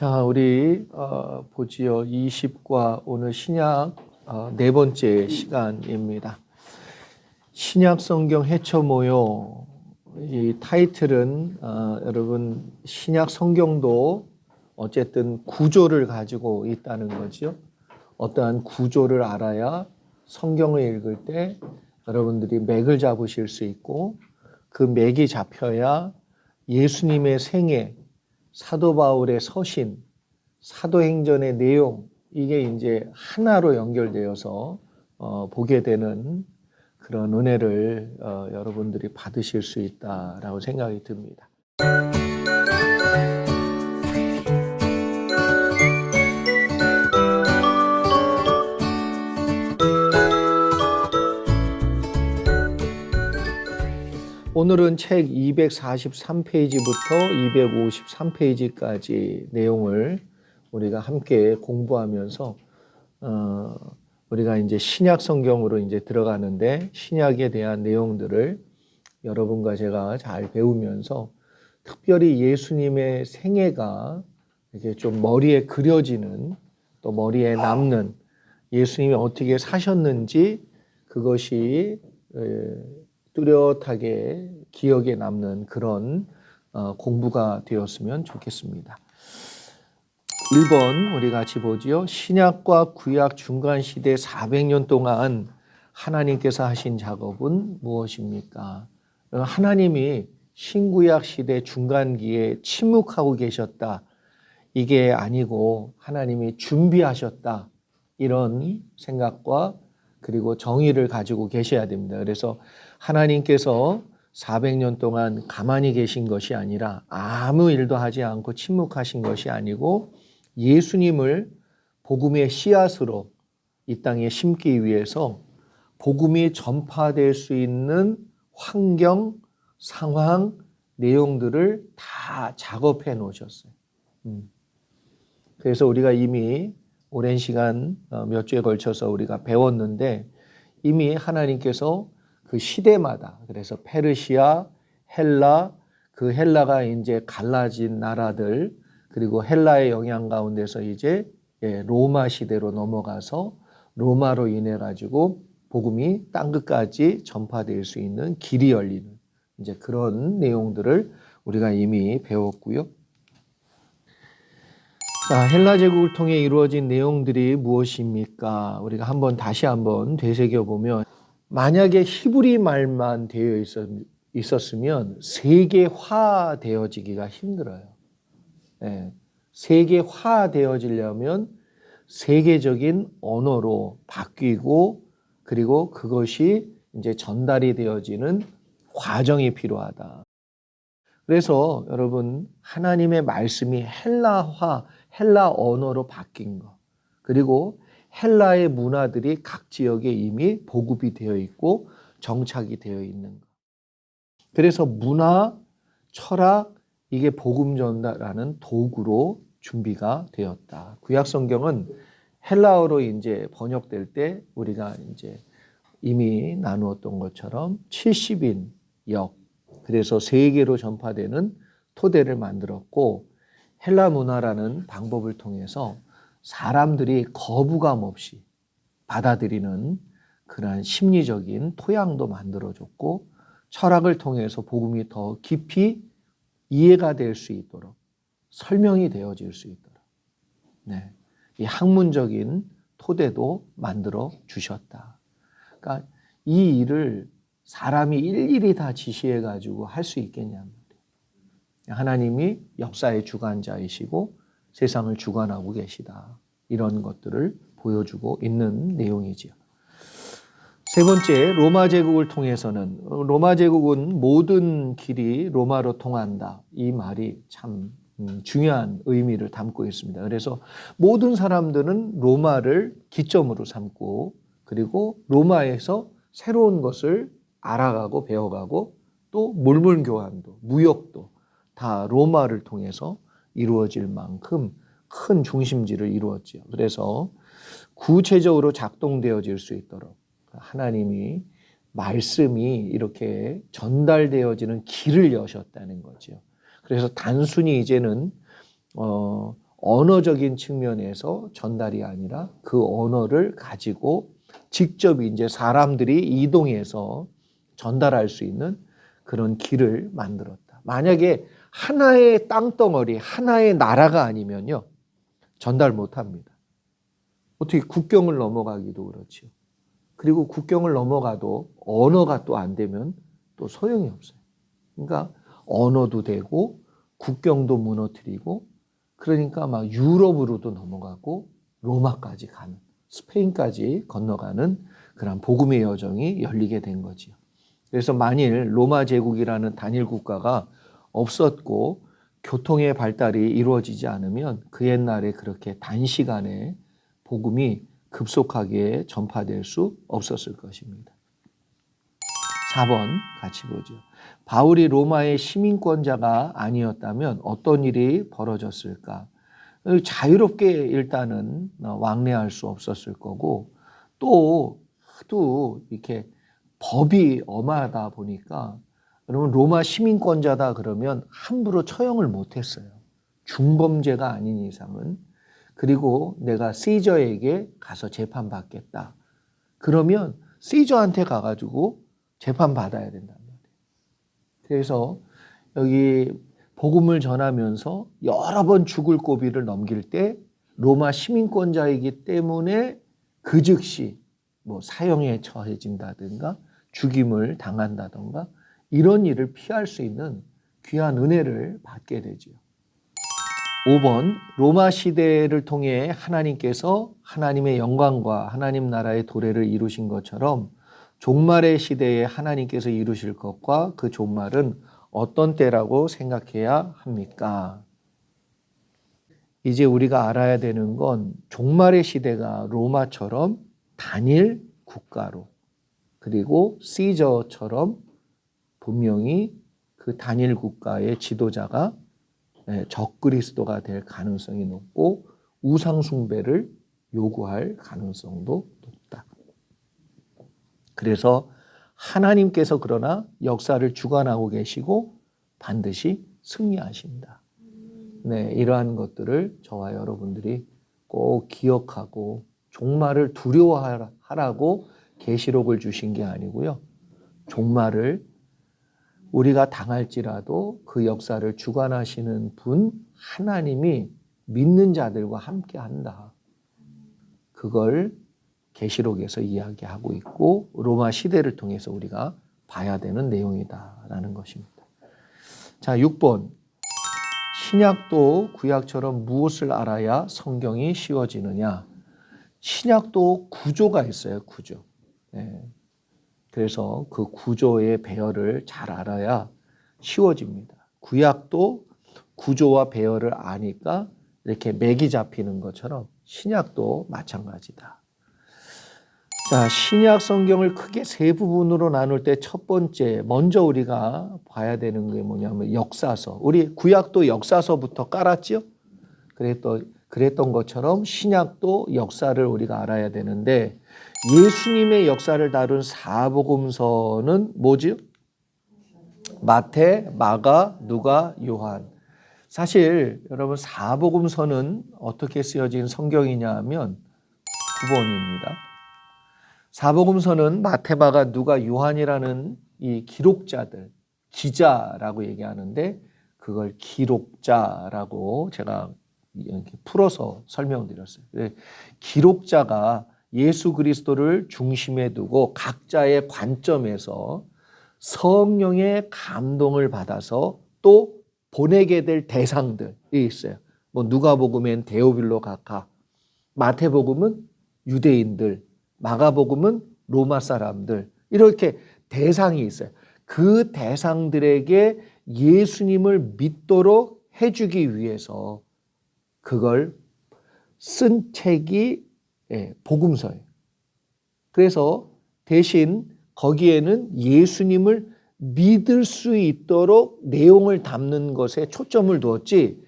자, 우리 보지요. 20과 오늘 신약 네 번째 시간입니다. 신약 성경 해쳐 모여. 이 타이틀은 여러분 신약 성경도 어쨌든 구조를 가지고 있다는 거죠. 어떠한 구조를 알아야 성경을 읽을 때 여러분들이 맥을 잡으실 수 있고 그 맥이 잡혀야 예수님의 생애, 사도 바울의 서신, 사도행전의 내용, 이게 이제 하나로 연결되어서 보게 되는 그런 은혜를 여러분들이 받으실 수 있다라고 생각이 듭니다. 오늘은 책 243페이지부터 253페이지까지 내용을 우리가 함께 공부하면서 우리가 이제 신약 성경으로 이제 들어가는데 신약에 대한 내용들을 여러분과 제가 잘 배우면서 특별히 예수님의 생애가 이렇게 좀 머리에 그려지는 또 머리에 남는 예수님이 어떻게 사셨는지 그것이 뚜렷하게 기억에 남는 그런 공부가 되었으면 좋겠습니다. 1번 우리 같이 보지요. 신약과 구약 중간 시대 400년 동안 하나님께서 하신 작업은 무엇입니까? 하나님이 신구약 시대 중간기에 침묵하고 계셨다. 이게 아니고 하나님이 준비하셨다. 이런 생각과 그리고 정의를 가지고 계셔야 됩니다. 그래서 하나님께서 400년 동안 가만히 계신 것이 아니라 아무 일도 하지 않고 침묵하신 것이 아니고 예수님을 복음의 씨앗으로 이 땅에 심기 위해서 복음이 전파될 수 있는 환경, 상황, 내용들을 다 작업해 놓으셨어요. 그래서 우리가 이미 오랜 시간 몇 주에 걸쳐서 우리가 배웠는데 이미 하나님께서 그 시대마다 그래서 페르시아, 헬라, 그 헬라가 이제 갈라진 나라들 그리고 헬라의 영향 가운데서 이제 로마 시대로 넘어가서 로마로 인해 가지고 복음이 땅 끝까지 전파될 수 있는 길이 열리는 이제 그런 내용들을 우리가 이미 배웠고요. 자, 헬라 제국을 통해 이루어진 내용들이 무엇입니까? 우리가 다시 한번 되새겨 보면 만약에 히브리 말만 되어 있었으면 세계화 되어지기가 힘들어요. 네. 세계화 되어지려면 세계적인 언어로 바뀌고 그리고 그것이 이제 전달이 되어지는 과정이 필요하다. 그래서 여러분 하나님의 말씀이 헬라 언어로 바뀐 것 그리고 헬라의 문화들이 각 지역에 이미 보급이 되어 있고 정착이 되어 있는 것. 그래서 문화, 철학 이게 복음 전달하는 도구로 준비가 되었다. 구약 성경은 헬라어로 이제 번역될 때 우리가 이제 이미 나누었던 것처럼 70인 역 그래서 세계로 전파되는 토대를 만들었고 헬라 문화라는 방법을 통해서 사람들이 거부감 없이 받아들이는 그러한 심리적인 토양도 만들어줬고 철학을 통해서 복음이 더 깊이 이해가 될 수 있도록 설명이 되어질 수 있도록 이 학문적인 토대도 만들어 주셨다. 그러니까 이 일을 사람이 일일이 다 지시해 가지고 할 수 있겠냐. 하나님이 역사의 주관자이시고 세상을 주관하고 계시다. 이런 것들을 보여주고 있는 내용이지요. 세 번째, 로마 제국을 통해서는 로마 제국은 모든 길이 로마로 통한다. 이 말이 참 중요한 의미를 담고 있습니다. 그래서 모든 사람들은 로마를 기점으로 삼고 그리고 로마에서 새로운 것을 알아가고 배워가고 또 물물 교환도 무역도 다 로마를 통해서 이루어질 만큼 큰 중심지를 이루었지요. 그래서 구체적으로 작동되어질 수 있도록 하나님이 말씀이 이렇게 전달되어지는 길을 여셨다는 거죠. 그래서 단순히 이제는 언어적인 측면에서 전달이 아니라 그 언어를 가지고 직접 이제 사람들이 이동해서 전달할 수 있는 그런 길을 만들었다. 만약에 하나의 땅덩어리, 하나의 나라가 아니면요, 전달 못 합니다. 어떻게 국경을 넘어가기도 그렇죠. 그리고 국경을 넘어가도 언어가 또 안 되면 또 소용이 없어요. 그러니까 언어도 되고 국경도 무너뜨리고 그러니까 막 유럽으로도 넘어가고 로마까지 가는, 스페인까지 건너가는 그런 복음의 여정이 열리게 된 거지요. 그래서 만일 로마 제국이라는 단일 국가가 없었고 교통의 발달이 이루어지지 않으면 그 옛날에 그렇게 단시간에 복음이 급속하게 전파될 수 없었을 것입니다. 4번 같이 보죠. 바울이 로마의 시민권자가 아니었다면 어떤 일이 벌어졌을까? 자유롭게 일단은 왕래할 수 없었을 거고 또 하도 이렇게 법이 엄하다 보니까 여러분 로마 시민권자다 그러면 함부로 처형을 못했어요. 중범죄가 아닌 이상은. 그리고 내가 시저에게 가서 재판받겠다. 그러면 시저한테 가가지고 재판받아야 된단 말이에요. 그래서 여기 복음을 전하면서 여러 번 죽을 고비를 넘길 때 로마 시민권자이기 때문에 그 즉시 뭐 사형에 처해진다든가 죽임을 당한다든가 이런 일을 피할 수 있는 귀한 은혜를 받게 되죠. 5번 로마 시대를 통해 하나님께서 하나님의 영광과 하나님 나라의 도래를 이루신 것처럼 종말의 시대에 하나님께서 이루실 것과 그 종말은 어떤 때라고 생각해야 합니까? 이제 우리가 알아야 되는 건 종말의 시대가 로마처럼 단일 국가로 그리고 시저처럼 분명히 그 단일 국가의 지도자가 적그리스도가 될 가능성이 높고 우상 숭배를 요구할 가능성도 높다. 그래서 하나님께서 그러나 역사를 주관하고 계시고 반드시 승리하신다. 네, 이러한 것들을 저와 여러분들이 꼭 기억하고 종말을 두려워하라고 계시록을 주신 게 아니고요. 종말을 우리가 당할지라도 그 역사를 주관하시는 분 하나님이 믿는 자들과 함께 한다. 그걸 계시록에서 이야기하고 있고 로마 시대를 통해서 우리가 봐야 되는 내용이다라는 것입니다. 자, 6번. 신약도 구약처럼 무엇을 알아야 성경이 쉬워지느냐? 신약도 구조가 있어요. 구조. 네. 그래서 그 구조의 배열을 잘 알아야 쉬워집니다. 구약도 구조와 배열을 아니까 이렇게 맥이 잡히는 것처럼 신약도 마찬가지다. 자, 신약 성경을 크게 세 부분으로 나눌 때 첫 번째, 먼저 우리가 봐야 되는 게 뭐냐면 역사서. 우리 구약도 역사서부터 깔았죠? 그랬던 것처럼 신약도 역사를 우리가 알아야 되는데 예수님의 역사를 다룬 사복음서는 뭐죠? 마태, 마가, 누가, 요한. 사실 여러분 사복음서는 어떻게 쓰여진 성경이냐 하면 9번입니다. 사복음서는 마태, 마가, 누가, 요한이라는 이 기록자들, 기자라고 얘기하는데 그걸 기록자라고 제가 이렇게 풀어서 설명드렸어요. 기록자가 예수 그리스도를 중심에 두고 각자의 관점에서 성령의 감동을 받아서 또 보내게 될 대상들이 있어요. 뭐 누가복음엔 데오빌로 각하, 마태복음은 유대인들, 마가복음은 로마 사람들 이렇게 대상이 있어요. 그 대상들에게 예수님을 믿도록 해주기 위해서 그걸 쓴 책이 복음서예요. 그래서 대신 거기에는 예수님을 믿을 수 있도록 내용을 담는 것에 초점을 두었지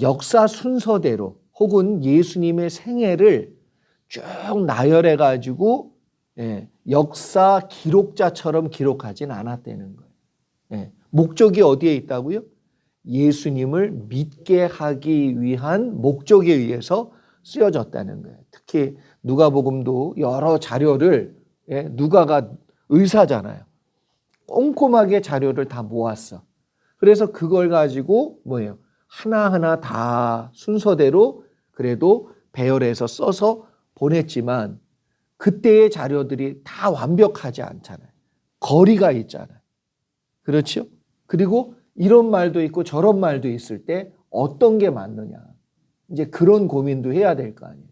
역사 순서대로 혹은 예수님의 생애를 쭉 나열해 가지고 역사 기록자처럼 기록하진 않았다는 거예요. 목적이 어디에 있다고요? 예수님을 믿게 하기 위한 목적에 의해서 쓰여졌다는 거예요. 특히 누가복음도 여러 자료를, 누가가 의사잖아요. 꼼꼼하게 자료를 다 모았어. 그래서 그걸 가지고 뭐예요? 하나하나 다 순서대로 그래도 배열해서 써서 보냈지만 그때의 자료들이 다 완벽하지 않잖아요. 거리가 있잖아요. 그렇죠? 그리고 이런 말도 있고 저런 말도 있을 때 어떤 게 맞느냐. 이제 그런 고민도 해야 될 거 아니에요.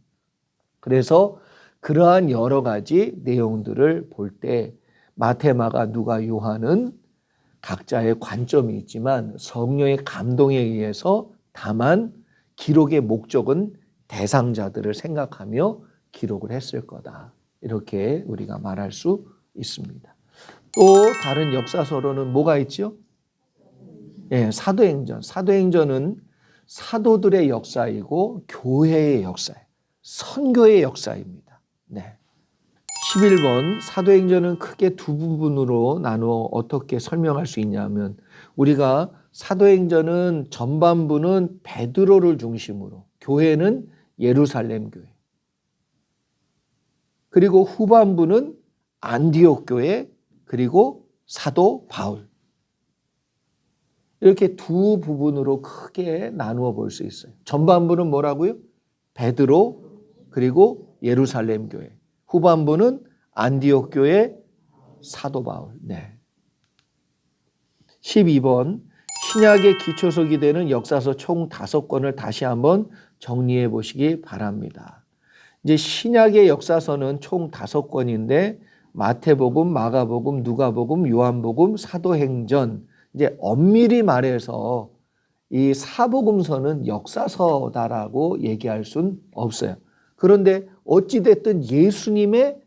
그래서 그러한 여러 가지 내용들을 볼 때 마태, 마가, 누가, 요한은 각자의 관점이 있지만 성령의 감동에 의해서 다만 기록의 목적은 대상자들을 생각하며 기록을 했을 거다. 이렇게 우리가 말할 수 있습니다. 또 다른 역사서로는 뭐가 있죠? 사도행전. 사도행전은 사도들의 역사이고 교회의 역사예요. 선교의 역사입니다. 11번 사도행전은 크게 두 부분으로 나누어 어떻게 설명할 수 있냐면 우리가 사도행전은 전반부는 베드로를 중심으로 교회는 예루살렘 교회 그리고 후반부는 안디옥 교회 그리고 사도 바울 이렇게 두 부분으로 크게 나누어 볼 수 있어요. 전반부는 뭐라고요? 베드로 그리고 예루살렘 교회 후반부는 안디옥 교회 사도 바울. 12번 신약의 기초석이 되는 역사서 총 5권을 다시 한번 정리해 보시기 바랍니다. 이제 신약의 역사서는 총 5권인데 마태복음, 마가복음, 누가복음, 요한복음, 사도행전 이제 엄밀히 말해서 이 사복음서는 역사서다라고 얘기할 수는 없어요. 그런데 어찌됐든 예수님의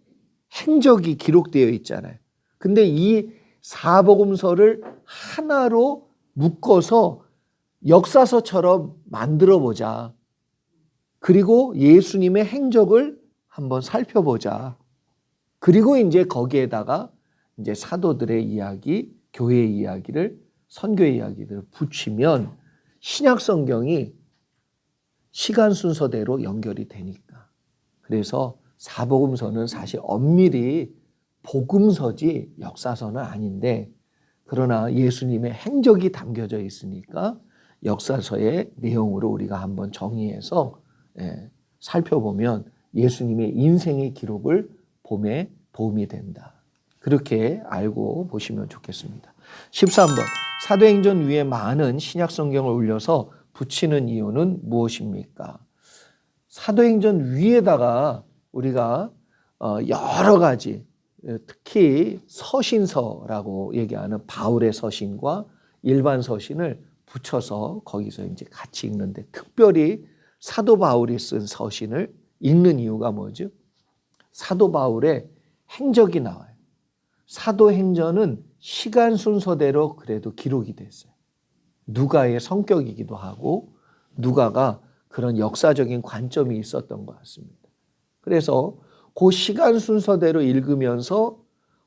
행적이 기록되어 있잖아요. 근데 이 사복음서를 하나로 묶어서 역사서처럼 만들어 보자. 그리고 예수님의 행적을 한번 살펴보자. 그리고 이제 거기에다가 이제 사도들의 이야기, 교회의 이야기를, 선교의 이야기들을 붙이면 신약 성경이 시간 순서대로 연결이 되니까. 그래서 사복음서는 사실 엄밀히 복음서지 역사서는 아닌데 그러나 예수님의 행적이 담겨져 있으니까 역사서의 내용으로 우리가 한번 정의해서 살펴보면 예수님의 인생의 기록을 봄에 도움이 된다. 그렇게 알고 보시면 좋겠습니다. 13번 사도행전 위에 많은 신약 성경을 올려서 붙이는 이유는 무엇입니까? 사도행전 위에다가 우리가 여러 가지 특히 서신서라고 얘기하는 바울의 서신과 일반 서신을 붙여서 거기서 이제 같이 읽는데 특별히 사도 바울이 쓴 서신을 읽는 이유가 뭐죠? 사도 바울의 행적이 나와요. 사도행전은 시간 순서대로 그래도 기록이 됐어요. 누가의 성격이기도 하고 누가가 그런 역사적인 관점이 있었던 것 같습니다. 그래서 그 시간 순서대로 읽으면서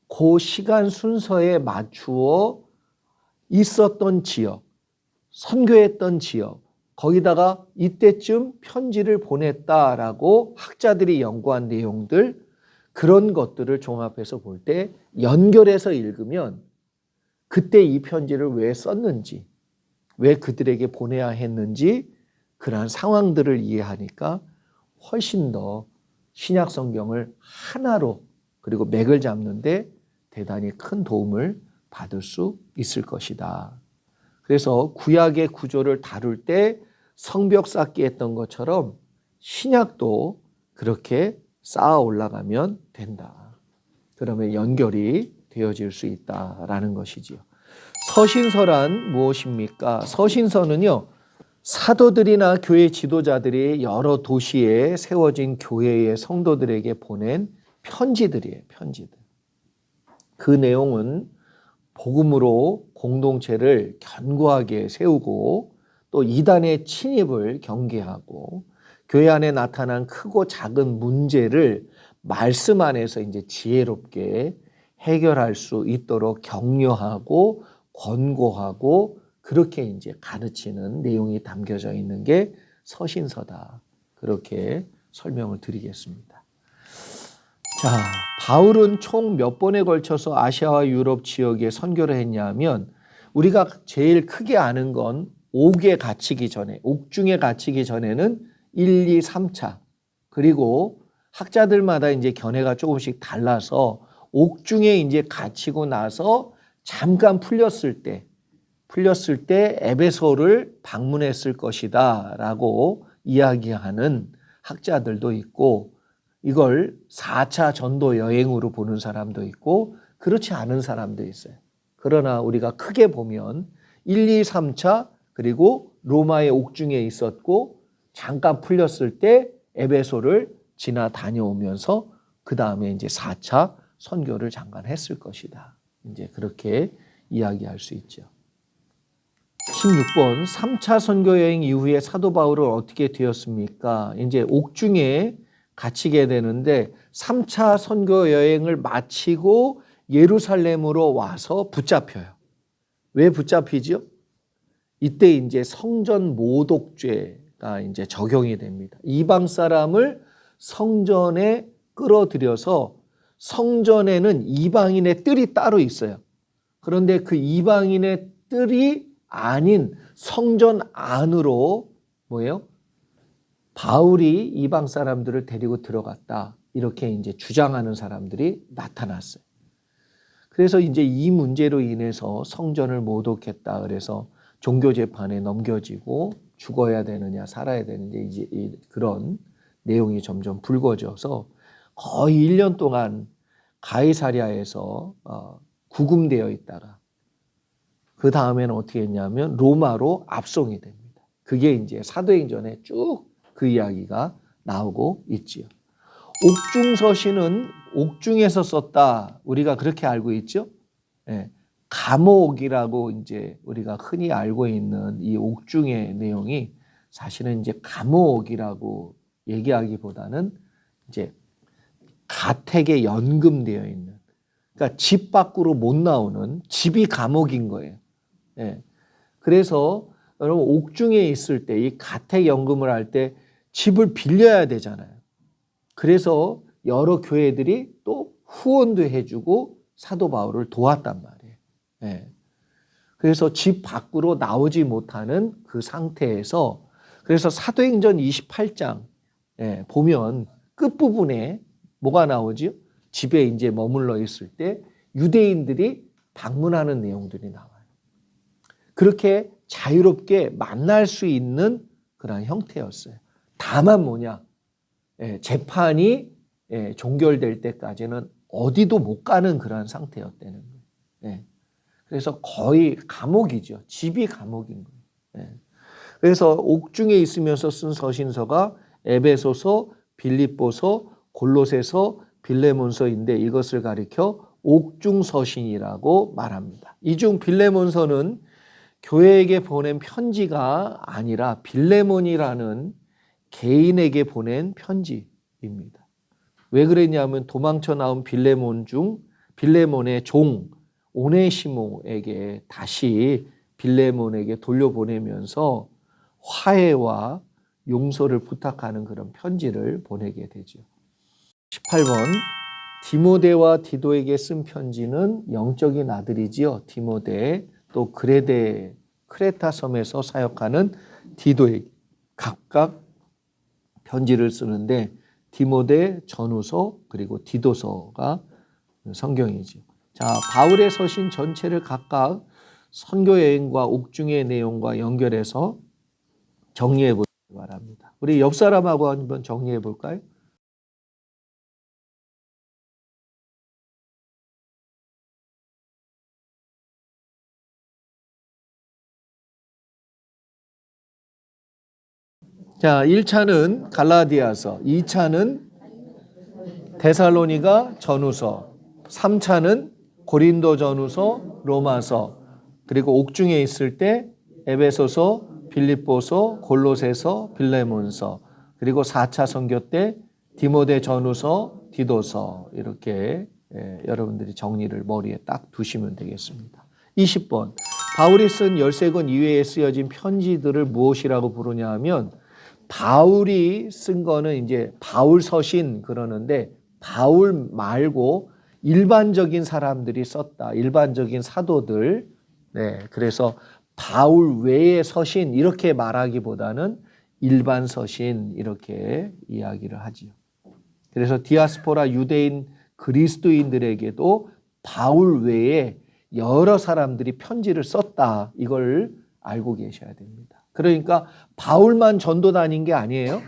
그 시간 순서에 맞추어 있었던 지역, 선교했던 지역, 거기다가 이때쯤 편지를 보냈다라고 학자들이 연구한 내용들 그런 것들을 종합해서 볼 때 연결해서 읽으면 그때 이 편지를 왜 썼는지 왜 그들에게 보내야 했는지 그러한 상황들을 이해하니까 훨씬 더 신약 성경을 하나로 그리고 맥을 잡는데 대단히 큰 도움을 받을 수 있을 것이다. 그래서 구약의 구조를 다룰 때 성벽 쌓기 했던 것처럼 신약도 그렇게 쌓아 올라가면 된다. 그러면 연결이 되어질 수 있다라는 것이지요. 서신서란 무엇입니까? 서신서는요. 사도들이나 교회 지도자들이 여러 도시에 세워진 교회의 성도들에게 보낸 편지들이에요. 편지들. 그 내용은 복음으로 공동체를 견고하게 세우고 또 이단의 침입을 경계하고 교회 안에 나타난 크고 작은 문제를 말씀 안에서 이제 지혜롭게 해결할 수 있도록 격려하고 권고하고 그렇게 이제 가르치는 내용이 담겨져 있는 게 서신서다. 그렇게 설명을 드리겠습니다. 자, 바울은 총 몇 번에 걸쳐서 아시아와 유럽 지역에 선교를 했냐면 우리가 제일 크게 아는 건 옥에 갇히기 전에, 옥중에 갇히기 전에는 1, 2, 3차. 그리고 학자들마다 이제 견해가 조금씩 달라서 옥중에 이제 갇히고 나서 잠깐 풀렸을 때 에베소를 방문했을 것이다 라고 이야기하는 학자들도 있고, 이걸 4차 전도 여행으로 보는 사람도 있고 그렇지 않은 사람도 있어요. 그러나 우리가 크게 보면 1, 2, 3차 그리고 로마의 옥중에 있었고 잠깐 풀렸을 때 에베소를 지나 다녀오면서 그 다음에 이제 4차 선교를 잠깐 했을 것이다. 이제 그렇게 이야기할 수 있죠. 16번 3차 선교 여행 이후에 사도 바울은 어떻게 되었습니까? 이제 옥중에 갇히게 되는데 3차 선교 여행을 마치고 예루살렘으로 와서 붙잡혀요. 왜 붙잡히죠? 이때 이제 성전 모독죄가 이제 적용이 됩니다. 이방 사람을 성전에 끌어들여서 성전에는 이방인의 뜰이 따로 있어요. 그런데 그 이방인의 뜰이 아닌 성전 안으로 뭐예요? 바울이 이방 사람들을 데리고 들어갔다. 이렇게 이제 주장하는 사람들이 나타났어요. 그래서 이제 이 문제로 인해서 성전을 모독했다. 그래서 종교 재판에 넘겨지고 죽어야 되느냐 살아야 되느냐 이제 그런 내용이 점점 불거져서 거의 1년 동안 가이사랴에서 구금되어 있다가 그 다음에는 어떻게 했냐면 로마로 압송이 됩니다. 그게 이제 사도행전에 쭉 그 이야기가 나오고 있지요. 옥중서신은 옥중에서 썼다. 우리가 그렇게 알고 있죠. 예. 감옥이라고 이제 우리가 흔히 알고 있는 이 옥중의 내용이 사실은 이제 감옥이라고 얘기하기보다는 이제 가택에 연금되어 있는, 그러니까 집 밖으로 못 나오는 집이 감옥인 거예요. 예. 그래서 여러분 옥중에 있을 때 이 가택 연금을 할 때 집을 빌려야 되잖아요. 그래서 여러 교회들이 또 후원도 해주고 사도 바울을 도왔단 말이에요. 예. 그래서 집 밖으로 나오지 못하는 그 상태에서 그래서 사도행전 28장 보면 끝부분에 뭐가 나오죠? 집에 이제 머물러 있을 때 유대인들이 방문하는 내용들이 나와요. 그렇게 자유롭게 만날 수 있는 그런 형태였어요. 다만 뭐냐? 재판이 종결될 때까지는 어디도 못 가는 그런 상태였다는 거예요. 그래서 거의 감옥이죠. 집이 감옥인 거예요. 그래서 옥중에 있으면서 쓴 서신서가 에베소서, 빌립보서, 골로새서, 빌레몬서인데 이것을 가리켜 옥중서신이라고 말합니다. 이 중 빌레몬서는 교회에게 보낸 편지가 아니라 빌레몬이라는 개인에게 보낸 편지입니다. 왜 그랬냐면 도망쳐 나온 빌레몬의 종 오네시모에게 다시 빌레몬에게 돌려보내면서 화해와 용서를 부탁하는 그런 편지를 보내게 되죠. 18번 디모데와 디도에게 쓴 편지는 영적인 아들이지요. 디모데, 또 크레타 섬에서 사역하는 디도에게 각각 편지를 쓰는데 디모데, 전후서 그리고 디도서가 성경이죠. 자, 바울의 서신 전체를 각각 선교 여행과 옥중의 내용과 연결해서 정리해 보기 바랍니다. 우리 옆 사람하고 한번 정리해 볼까요? 자, 1차는 갈라디아서, 2차는 데살로니가 전후서, 3차는 고린도 전후서, 로마서, 그리고 옥중에 있을 때 에베소서, 빌립보서, 골로새서, 빌레몬서, 그리고 4차 선교 때 디모데 전후서, 디도서 이렇게 여러분들이 정리를 머리에 딱 두시면 되겠습니다. 20번 바울이 쓴 13권 이외에 쓰여진 편지들을 무엇이라고 부르냐 하면 바울이 쓴 거는 이제 바울 서신 그러는데 바울 말고 일반적인 사람들이 썼다. 일반적인 사도들. 네. 그래서 바울 외의 서신 이렇게 말하기보다는 일반 서신 이렇게 이야기를 하지요. 그래서 디아스포라 유대인 그리스도인들에게도 바울 외에 여러 사람들이 편지를 썼다. 이걸 알고 계셔야 됩니다. 그러니까 바울만 전도 다닌 게 아니에요.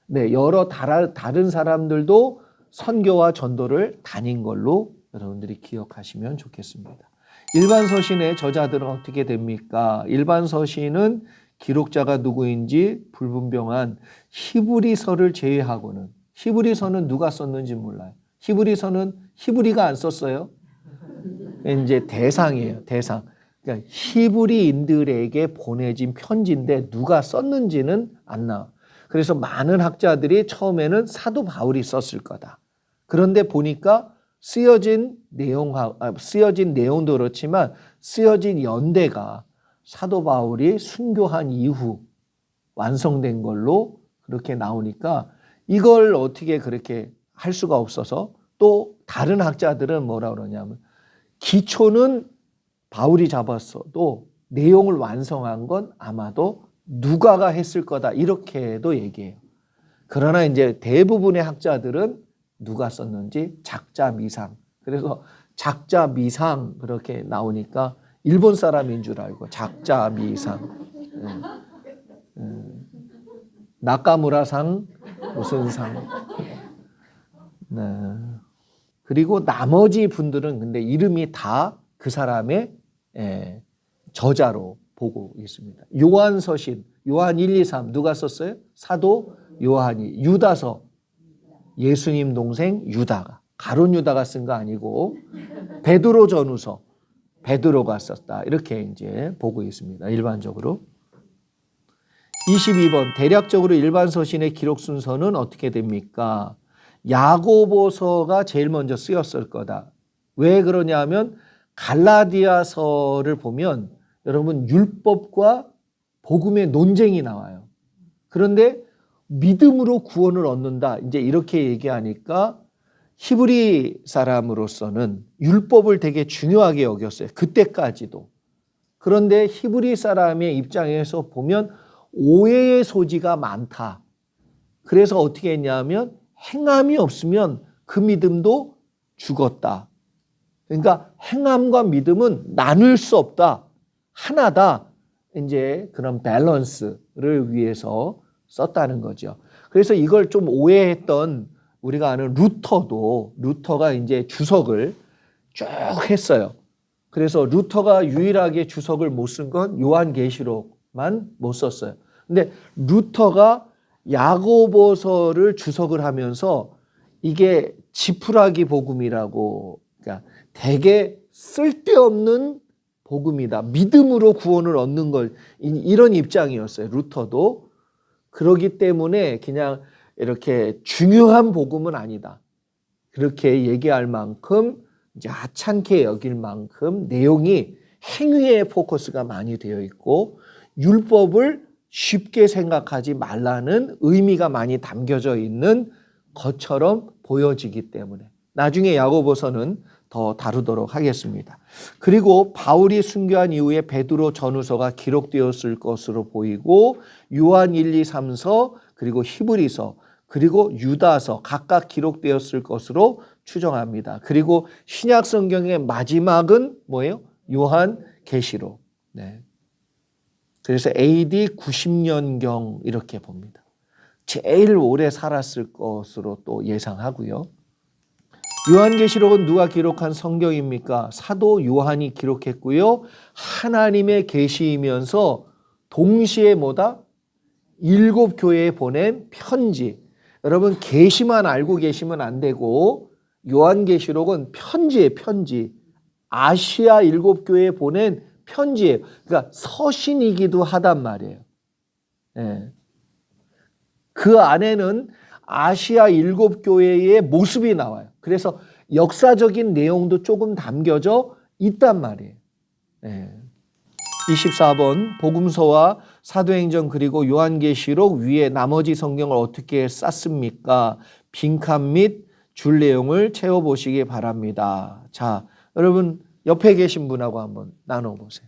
네, 여러 다른 사람들도 선교와 전도를 다닌 걸로 여러분들이 기억하시면 좋겠습니다. 일반 서신의 저자들은 어떻게 됩니까? 일반 서신은 기록자가 누구인지 불분명한 히브리서를 제외하고는, 히브리서는 누가 썼는지 몰라요. 히브리서는 히브리가 안 썼어요. 이제 대상이에요. 대상. 그러니까 히브리인들에게 보내진 편지인데 누가 썼는지는 안 나와. 그래서 많은 학자들이 처음에는 사도 바울이 썼을 거다. 그런데 보니까 쓰여진 내용도 그렇지만 쓰여진 연대가 사도 바울이 순교한 이후 완성된 걸로 그렇게 나오니까 이걸 어떻게 그렇게 할 수가 없어서 또 다른 학자들은 뭐라 그러냐면 기초는 바울이 잡았어도 내용을 완성한 건 아마도 누가가 했을 거다 이렇게도 얘기해요. 그러나 이제 대부분의 학자들은 누가 썼는지 작자 미상. 그래서 작자 미상 그렇게 나오니까 일본 사람인 줄 알고 작자 미상. 나카무라상 무슨 상. 네. 그리고 나머지 분들은 근데 이름이 다 그 사람의 저자로 보고 있습니다. 요한 서신, 요한 1, 2, 3 누가 썼어요? 사도 요한이. 유다서, 예수님 동생 유다가. 가룟 유다가 쓴 거 아니고 베드로 전후서, 베드로가 썼다. 이렇게 이제 보고 있습니다. 일반적으로. 22번 대략적으로 일반 서신의 기록 순서는 어떻게 됩니까? 야고보서가 제일 먼저 쓰였을 거다. 왜 그러냐 하면 갈라디아서를 보면 여러분 율법과 복음의 논쟁이 나와요. 그런데 믿음으로 구원을 얻는다. 이제 이렇게 얘기하니까 히브리 사람으로서는 율법을 되게 중요하게 여겼어요. 그때까지도. 그런데 히브리 사람의 입장에서 보면 오해의 소지가 많다. 그래서 어떻게 했냐면 행함이 없으면 그 믿음도 죽었다. 그러니까 행함과 믿음은 나눌 수 없다. 하나다. 이제 그런 밸런스를 위해서 썼다는 거죠. 그래서 이걸 좀 오해했던 우리가 아는 루터가 이제 주석을 쭉 했어요. 그래서 루터가 유일하게 주석을 못 쓴 건 요한계시록만 못 썼어요. 근데 루터가 야고보서를 주석을 하면서 이게 지푸라기 복음이라고, 그러니까 되게 쓸데없는 복음이다. 믿음으로 구원을 얻는 걸 이런 입장이었어요. 루터도. 그러기 때문에 그냥 이렇게 중요한 복음은 아니다. 그렇게 얘기할 만큼 이제 하찮게 여길 만큼 내용이 행위에 포커스가 많이 되어 있고 율법을 쉽게 생각하지 말라는 의미가 많이 담겨져 있는 것처럼 보여지기 때문에 나중에 야고보서는 더 다루도록 하겠습니다. 그리고 바울이 순교한 이후에 베드로 전후서가 기록되었을 것으로 보이고 요한 1, 2, 3서 그리고 히브리서 그리고 유다서 각각 기록되었을 것으로 추정합니다. 그리고 신약 성경의 마지막은 뭐예요? 요한계시록. 네. 그래서 AD 90년경 이렇게 봅니다. 제일 오래 살았을 것으로 또 예상하고요. 요한계시록은 누가 기록한 성경입니까? 사도 요한이 기록했고요. 하나님의 계시이면서 동시에 뭐다? 7 교회에 보낸 편지. 여러분 계시만 알고 계시면 안 되고 요한계시록은 편지예요. 편지. 아시아 7 교회에 보낸 편지예요. 그러니까 서신이기도 하단 말이에요. 네. 그 안에는 아시아 7 교회의 모습이 나와요. 그래서 역사적인 내용도 조금 담겨져 있단 말이에요. 네. 24번 복음서와 사도행전 그리고 요한계시록 위에 나머지 성경을 어떻게 쌌습니까? 빈칸 및 줄 내용을 채워보시기 바랍니다. 자, 여러분 옆에 계신 분하고 한번 나눠보세요.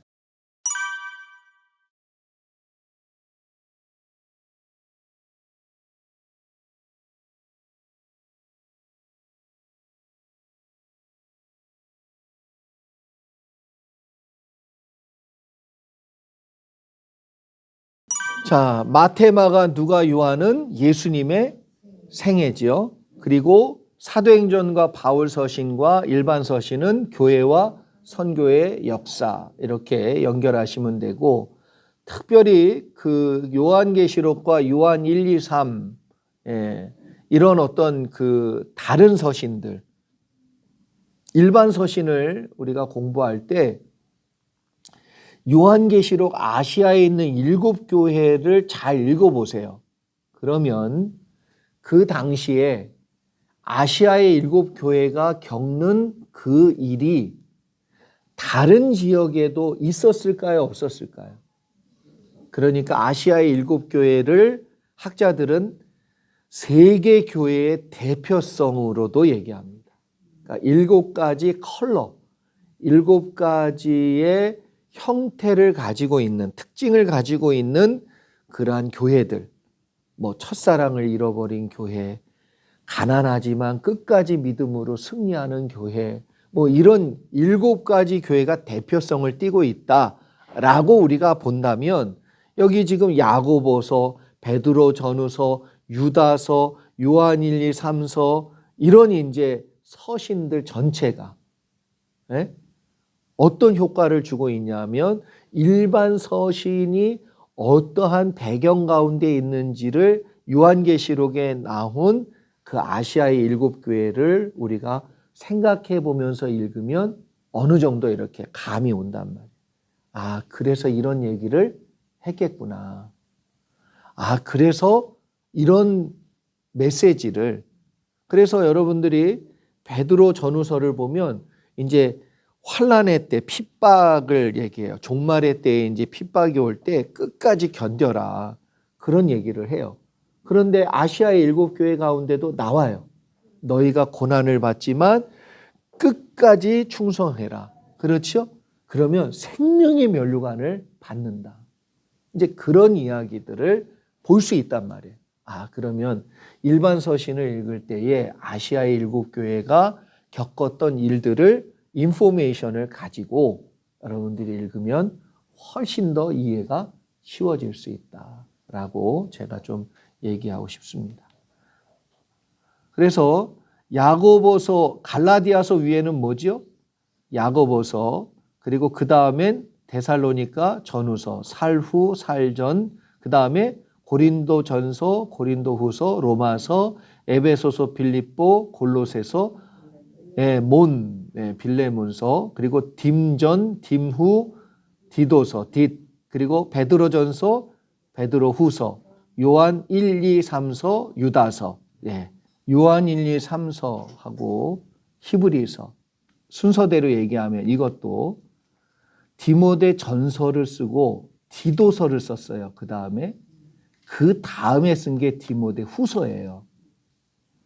자, 마태, 마가, 누가, 요한은 예수님의 생애지요. 그리고 사도행전과 바울 서신과 일반 서신은 교회와 선교의 역사 이렇게 연결하시면 되고, 특별히 그 요한계시록과 요한 1, 2, 3 이런 어떤 그 다른 서신들, 일반 서신을 우리가 공부할 때 요한계시록 아시아에 있는 7교회를 잘 읽어보세요. 그러면 그 당시에 아시아의 7교회가 겪는 그 일이 다른 지역에도 있었을까요? 없었을까요? 그러니까 아시아의 7교회를 학자들은 세계 교회의 대표성으로도 얘기합니다. 그러니까 7가지 컬러, 7가지의 형태를 가지고 있는, 특징을 가지고 있는 그러한 교회들, 뭐 첫사랑을 잃어버린 교회, 가난하지만 끝까지 믿음으로 승리하는 교회, 뭐 이런 7가지 교회가 대표성을 띠고 있다라고 우리가 본다면, 여기 지금 야고보서, 베드로 전후서, 유다서, 요한 1, 2, 3서 이런 이제 서신들 전체가 어떤 효과를 주고 있냐면 일반 서신이 어떠한 배경 가운데 있는지를 요한계시록에 나온 그 아시아의 7교회를 우리가 생각해 보면서 읽으면 어느 정도 이렇게 감이 온단 말이에요. 아, 그래서 이런 얘기를 했겠구나. 아, 그래서 이런 메시지를, 그래서 여러분들이 베드로 전후서를 보면 이제 환난의 때 핍박을 얘기해요. 종말의 때에 이제 핍박이 올 때 끝까지 견뎌라. 그런 얘기를 해요. 그런데 아시아의 7교회 가운데도 나와요. 너희가 고난을 받지만 끝까지 충성해라. 그렇죠? 그러면 생명의 면류관을 받는다. 이제 그런 이야기들을 볼 수 있단 말이에요. 아, 그러면 일반 서신을 읽을 때에 아시아의 7교회가 겪었던 일들을 인포메이션을 가지고 여러분들이 읽으면 훨씬 더 이해가 쉬워질 수 있다라고 제가 좀 얘기하고 싶습니다. 그래서 야고보서, 갈라디아서 위에는 뭐죠? 야고보서, 그리고 그 다음엔 데살로니가 전후서, 살후, 살전, 그 다음에 고린도 전서, 고린도 후서, 로마서, 에베소서, 빌립보, 골로새서, 빌레몬서, 그리고 딤전, 딤후, 디도서, 그리고 베드로전서, 베드로후서, 요한 1, 2, 3서, 유다서, 요한 1, 2, 3서하고 히브리서 순서대로 얘기하면 이것도 디모데 전서를 쓰고 디도서를 썼어요. 그 다음에 쓴 게 디모데 후서예요.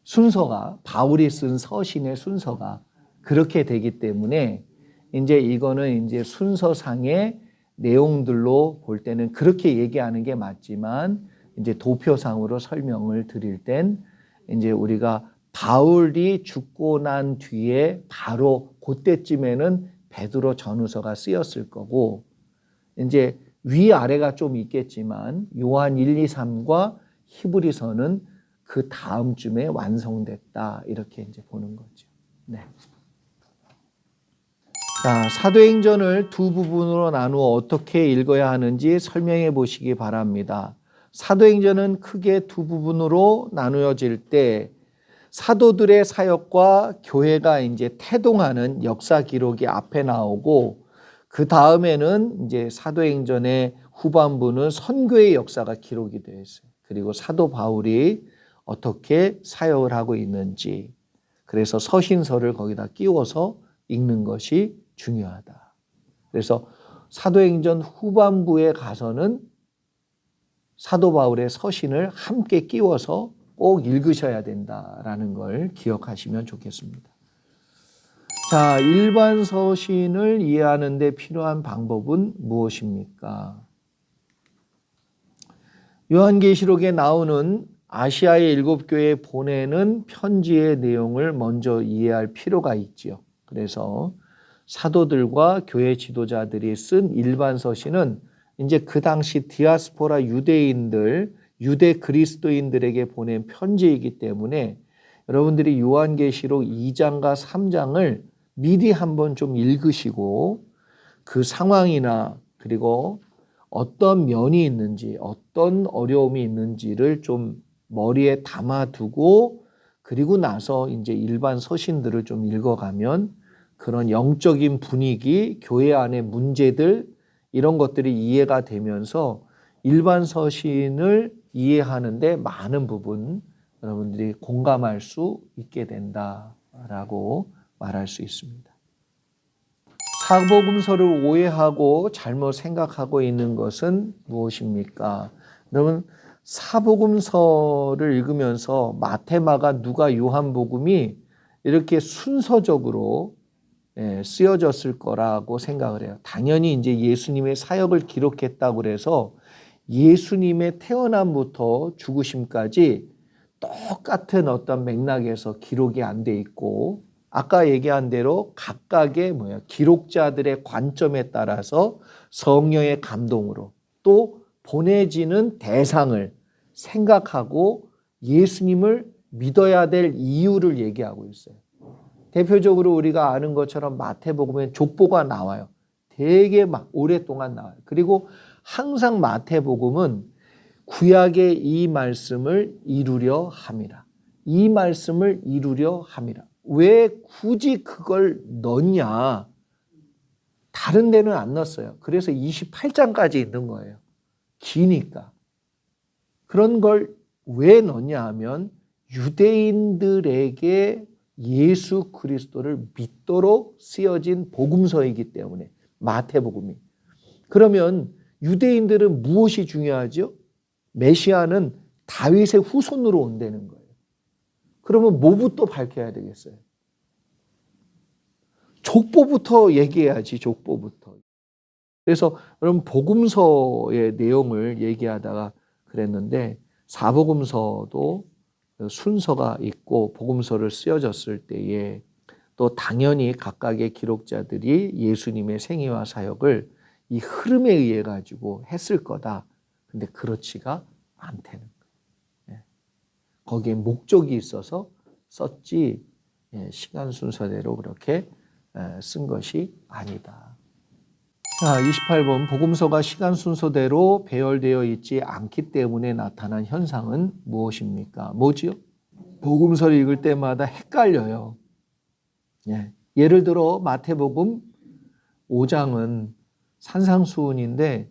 순서가, 바울이 쓴 서신의 순서가 그렇게 되기 때문에 이제 이거는 이제 순서상의 내용들로 볼 때는 그렇게 얘기하는 게 맞지만, 이제 도표상으로 설명을 드릴 땐 이제 우리가 바울이 죽고 난 뒤에 바로 그때쯤에는 베드로 전후서가 쓰였을 거고, 이제 위아래가 좀 있겠지만 요한 1, 2, 3과 히브리서는 그 다음쯤에 완성됐다, 이렇게 이제 보는 거죠. 네. 자, 사도행전을 두 부분으로 나누어 어떻게 읽어야 하는지 설명해 보시기 바랍니다. 사도행전은 크게 두 부분으로 나누어질 때 사도들의 사역과 교회가 이제 태동하는 역사 기록이 앞에 나오고, 그 다음에는 이제 사도행전의 후반부는 선교의 역사가 기록이 되어 있어요. 그리고 사도 바울이 어떻게 사역을 하고 있는지, 그래서 서신서를 거기다 끼워서 읽는 것이 중요하다. 그래서 사도행전 후반부에 가서는 사도 바울의 서신을 함께 끼워서 꼭 읽으셔야 된다라는 걸 기억하시면 좋겠습니다. 자, 일반 서신을 이해하는 데 필요한 방법은 무엇입니까? 요한계시록에 나오는 아시아의 7교회에 보내는 편지의 내용을 먼저 이해할 필요가 있지요. 그래서 사도들과 교회 지도자들이 쓴 일반 서신은 이제 그 당시 디아스포라 유대인들, 유대 그리스도인들에게 보낸 편지이기 때문에 여러분들이 요한계시록 2장과 3장을 미리 한번 좀 읽으시고 그 상황이나 그리고 어떤 면이 있는지, 어떤 어려움이 있는지를 좀 머리에 담아두고 그리고 나서 이제 일반 서신들을 좀 읽어가면 그런 영적인 분위기, 교회 안의 문제들 이런 것들이 이해가 되면서 일반 서신을 이해하는데 많은 부분 여러분들이 공감할 수 있게 된다라고 말할 수 있습니다. 사복음서를 오해하고 잘못 생각하고 있는 것은 무엇입니까? 여러분, 사복음서를 읽으면서 마태, 마가, 누가, 요한복음이 이렇게 순서적으로 쓰여졌을 거라고 생각을 해요. 당연히 이제 예수님의 사역을 기록했다고 그래서 예수님의 태어남부터 죽으심까지 똑같은 어떤 맥락에서 기록이 안 돼 있고 아까 얘기한 대로 각각의 기록자들의 관점에 따라서 성령의 감동으로 또 보내지는 대상을 생각하고 예수님을 믿어야 될 이유를 얘기하고 있어요. 대표적으로 우리가 아는 것처럼 마태복음에 족보가 나와요. 되게 막 오랫동안 나와요. 그리고 항상 마태복음은 구약의 이 말씀을 이루려 함이라. 이 말씀을 이루려 함이라. 왜 굳이 그걸 넣냐? 다른 데는 안 넣었어요. 그래서 28장까지 있는 거예요. 기니까. 그런 걸 왜 넣냐 하면 유대인들에게 예수 그리스도를 믿도록 쓰여진 복음서이기 때문에 마태복음이. 그러면 유대인들은 무엇이 중요하죠? 메시아는 다윗의 후손으로 온다는 거예요. 그러면 뭐부터 밝혀야 되겠어요? 족보부터 얘기해야지, 족보부터. 그래서 여러분 복음서의 내용을 얘기하다가 그랬는데 사복음서도 순서가 있고 복음서를 쓰여졌을 때에 또 당연히 각각의 기록자들이 예수님의 생애와 사역을 이 흐름에 의해 가지고 했을 거다. 근데 그렇지가 않다는 거예요. 거기에 목적이 있어서 썼지 시간 순서대로 그렇게 쓴 것이 아니다. 자, 28번 복음서가 시간 순서대로 배열되어 있지 않기 때문에 나타난 현상은 무엇입니까? 뭐지요? 복음서를 읽을 때마다 헷갈려요. 예를 들어 마태복음 5장은 산상수훈인데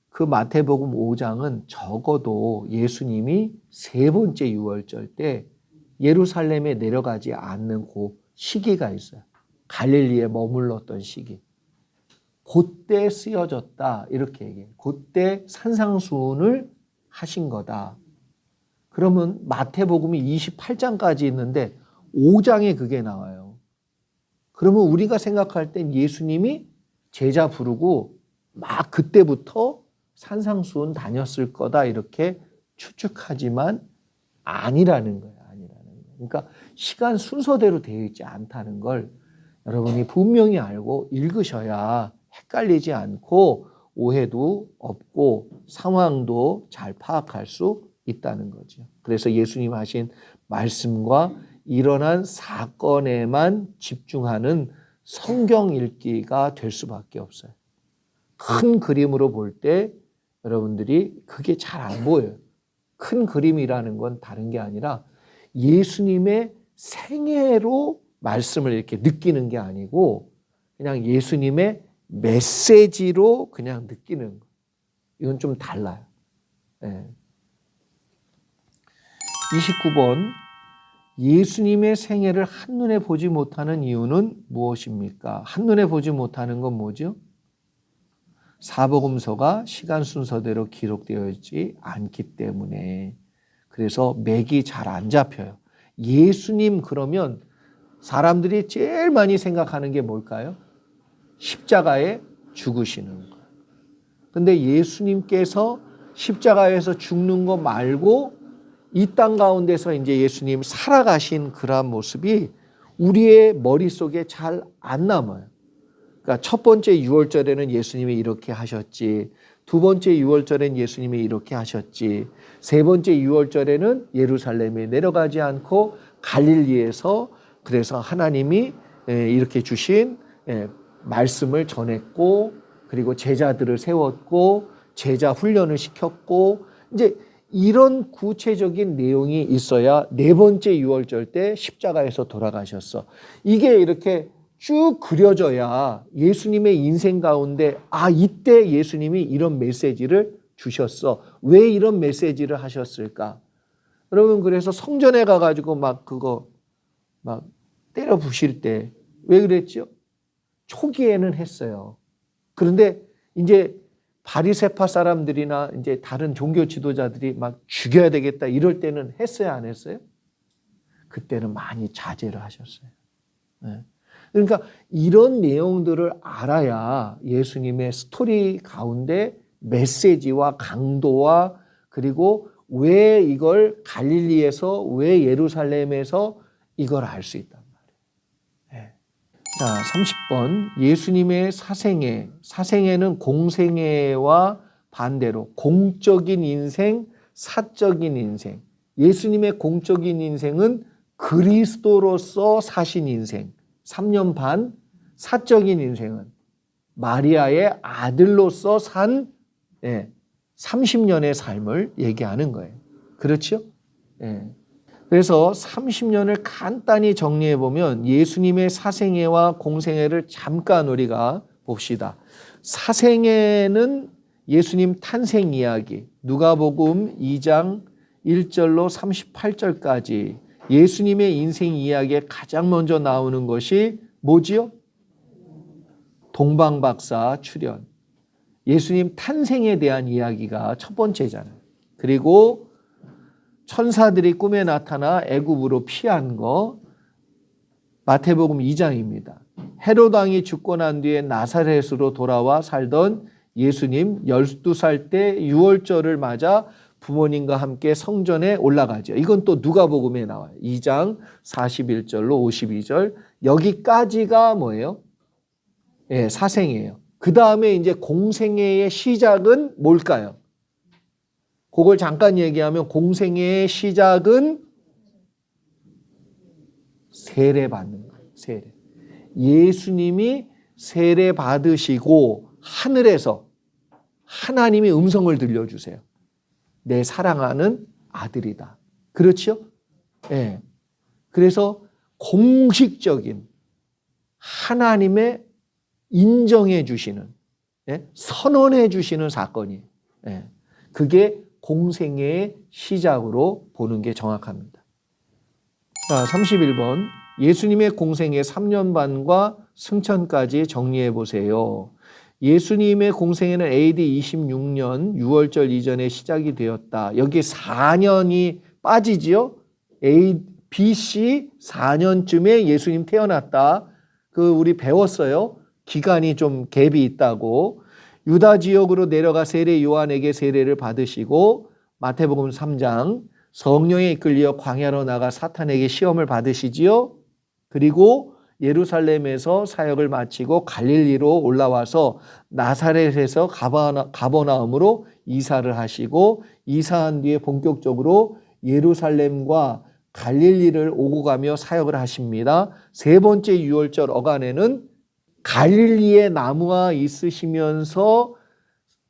그 마태복음 5장은 적어도 예수님이 세 번째 유월절 때 예루살렘에 내려가지 않는 그 시기가 있어요. 갈릴리에 머물렀던 시기. 그때 쓰여졌다 이렇게 얘기해요. 그때 산상수훈을 하신 거다. 그러면 마태복음이 28장까지 있는데 5장에 그게 나와요. 그러면 우리가 생각할 땐 예수님이 제자 부르고 막 그때부터 산상수훈 다녔을 거다 이렇게 추측하지만 아니라는 거예요. 그러니까 시간 순서대로 되어 있지 않다는 걸 여러분이 분명히 알고 읽으셔야 헷갈리지 않고 오해도 없고 상황도 잘 파악할 수 있다는 거죠. 그래서 예수님 하신 말씀과 일어난 사건에만 집중하는 성경 읽기가 될 수밖에 없어요. 큰 그림으로 볼 때 여러분들이 그게 잘 안 보여요. 큰 그림이라는 건 다른 게 아니라 예수님의 생애로 말씀을 이렇게 느끼는 게 아니고 그냥 예수님의 메시지로 그냥 느끼는 거. 이건 좀 달라요. 29번 예수님의 생애를 한눈에 보지 못하는 이유는 무엇입니까? 한눈에 보지 못하는 건 뭐죠? 사복음서가 시간 순서대로 기록되어 있지 않기 때문에 그래서 맥이 잘 안 잡혀요. 예수님 그러면 사람들이 제일 많이 생각하는 게 뭘까요? 십자가에 죽으시는 거예요. 근데 예수님께서 십자가에서 죽는 거 말고 이 땅 가운데서 이제 예수님 살아가신 그러한 모습이 우리의 머릿속에 잘 안 남아요. 그러니까 첫 번째 유월절에는 예수님이 이렇게 하셨지, 두 번째 유월절에는 예수님이 이렇게 하셨지, 세 번째 유월절에는 예루살렘에 내려가지 않고 갈릴리에서 그래서 하나님이 이렇게 주신 말씀을 전했고 그리고 제자들을 세웠고 제자 훈련을 시켰고 이제 이런 구체적인 내용이 있어야 네 번째 유월절 때 십자가에서 돌아가셨어. 이게 이렇게 쭉 그려져야 예수님의 인생 가운데 이때 예수님이 이런 메시지를 주셨어. 왜 이런 메시지를 하셨을까? 여러분 그래서 성전에 가가지고 막 때려 부실 때 왜 그랬죠? 초기에는 했어요. 그런데 이제 바리새파 사람들이나 이제 다른 종교 지도자들이 막 죽여야 되겠다 이럴 때는 했어요, 안 했어요? 그때는 많이 자제를 하셨어요. 네. 그러니까 이런 내용들을 알아야 예수님의 스토리 가운데 메시지와 강도와 그리고 왜 이걸 갈릴리에서 왜 예루살렘에서 이걸 알 수 있단 말이에요. 네. 자, 30번 예수님의 사생애. 사생애는 공생애와 반대로 공적인 인생, 사적인 인생. 예수님의 공적인 인생은 그리스도로서 사신 인생 3년 반, 사적인 인생은 마리아의 아들로서 산 30년의 삶을 얘기하는 거예요. 그렇죠? 그래서 30년을 간단히 정리해 보면 예수님의 사생애와 공생애를 잠깐 우리가 봅시다. 사생애는 예수님 탄생 이야기, 누가복음 2장 1절로 38절까지 예수님의 인생 이야기에 가장 먼저 나오는 것이 뭐지요? 동방박사 출현. 예수님 탄생에 대한 이야기가 첫 번째잖아요. 그리고 천사들이 꿈에 나타나 애굽으로 피한 거 마태복음 2장입니다. 헤롯 왕이 죽고 난 뒤에 나사렛으로 돌아와 살던 예수님 12살 때 유월절을 맞아 부모님과 함께 성전에 올라가죠. 이건 또 누가복음에 나와요. 2장 41절로 52절. 여기까지가 뭐예요? 사생이에요. 그 다음에 이제 공생애의 시작은 뭘까요? 그걸 잠깐 얘기하면 공생애의 시작은 세례 받는 거예요. 세례. 예수님이 세례 받으시고 하늘에서 하나님이 음성을 들려주세요. 내 사랑하는 아들이다. 그렇죠? 예. 그래서 공식적인 하나님의 인정해 주시는, 선언해 주시는 사건이에요. 그게 공생애의 시작으로 보는 게 정확합니다. 자, 31번. 예수님의 공생애 3년 반과 승천까지 정리해 보세요. 예수님의 공생애는 AD 26년 6월절 이전에 시작이 되었다. 여기 4년이 빠지지요? BC 4년쯤에 예수님 태어났다. 우리 배웠어요. 기간이 좀 갭이 있다고. 유다 지역으로 내려가 세례 요한에게 세례를 받으시고 마태복음 3장 성령에 이끌려 광야로 나가 사탄에게 시험을 받으시지요. 그리고 예루살렘에서 사역을 마치고 갈릴리로 올라와서 나사렛에서 가버나움으로 이사를 하시고 이사한 뒤에 본격적으로 예루살렘과 갈릴리를 오고 가며 사역을 하십니다. 세 번째 유월절 어간에는 갈릴리에 남아 있으시면서